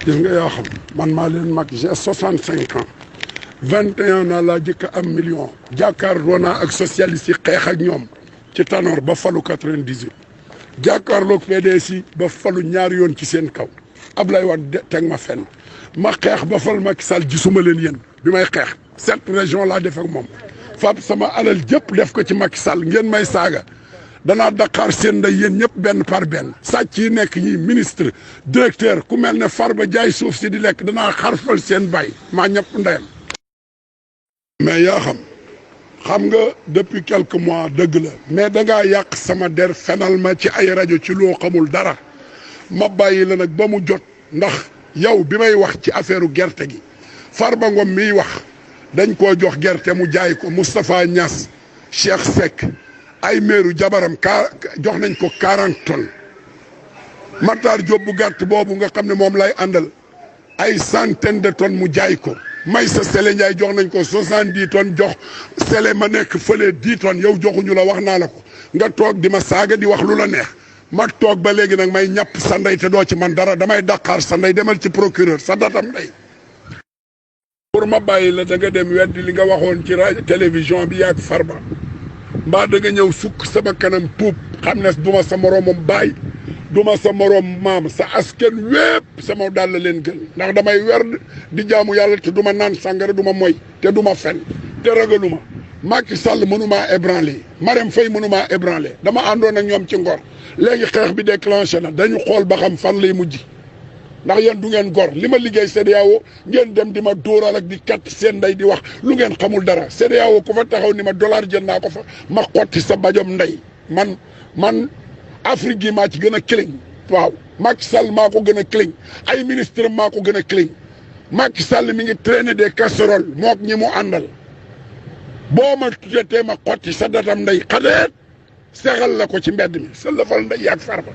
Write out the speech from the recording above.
gis nga yaa xam man maa leen mag j'ai 65 ans 21 ans laa jëkk am million jàkkaarloo naa ak socialiste yi xeex ak ñoom ci Tanor ba falu 98 jàkkaarloog PDS yi ba falu ñaari yoon ci seen kaw Ablaye Wade teg ma fenn ma xeex ba fal Macky Sall gisuma leen yéen bi may xeex 7 régions laa def ak moom fab sama alal jëpp def ko ci Macky Sall ngeen may saaga danaa Dakar seen ndey yéen ñëpp benn par benn sàcc yi nekk ñi ministre directeur ku mel ne Farba jaay suuf si di lekk danaa xarfal seen bay maa ñëpp ndeyam. mais yaa xam nga depuis quelques mois dëgg la mais da ngaa yàq sama der fenal ma ci ay rajo ci loo xamul dara ma bàyyi la nag ba mu jot ndax yow bi may wax ci affaire gerte gi Farba Ngom miy wax dañ koo jox gerte mu jaay ko Moustapha Niass Cheikh Seck ay meeru jabaram jox nañ ko 40 tonnes Matar Diop bu gàtt boobu nga xam ne moom lay àndal ay centaine de tonnes mu jaay ko Maysa Sele Ndiaye jox nañ ko 70 tonnes jox Sele ma nekk fële 10 tonnes yow joxuñu la wax naa la ko nga toog di ma saaga di wax lu la neex ma toog ba léegi nag may ñàpp sa ndey te doo ci man dara damay Dakar sa ndey demal ci procureur sa datam ndey pour ma bàyyi la da nga dem weddi li nga waxoon ci rajo télévision bi yaag Farba mbaa da nga ñëw sukk sama kanam puub xam ne duma sa moroomam baay duma sa moroom maam sa askan wépp sama dàll leen gën ndax damay werd di jaamu yàlla te duma naan sàngara duma moy te duma fen te ragaluma Macky Sall mënumaa ébranler Marème Faye mënumaa ébranler dama àndoon ak ñoom ci ngor léegi xeex bi déclenché na dañu xool ba xam fan lay mujj ndax yéen du ngeen gor li ma liggéey CEDEAO ngeen dem di ma dóoral ak di kat seen ndey di wax lu ngeen xamul dara CEDEAO ku fa taxaw ni ma dollar jël naa ko fa ma xotti sa bajom ndey man Afrique gi maa ci gën a clean waaw Macky Sall maa ko gën a clean ay ministre maa ko gën a clean Macky Sall mi ngi traîner des casseroles mook ñi mu àndal boo ma tuddee ma xotti sa datam ndey xadeet sexal la ko ci mbedd mi sa lëfal ndey yaag Farba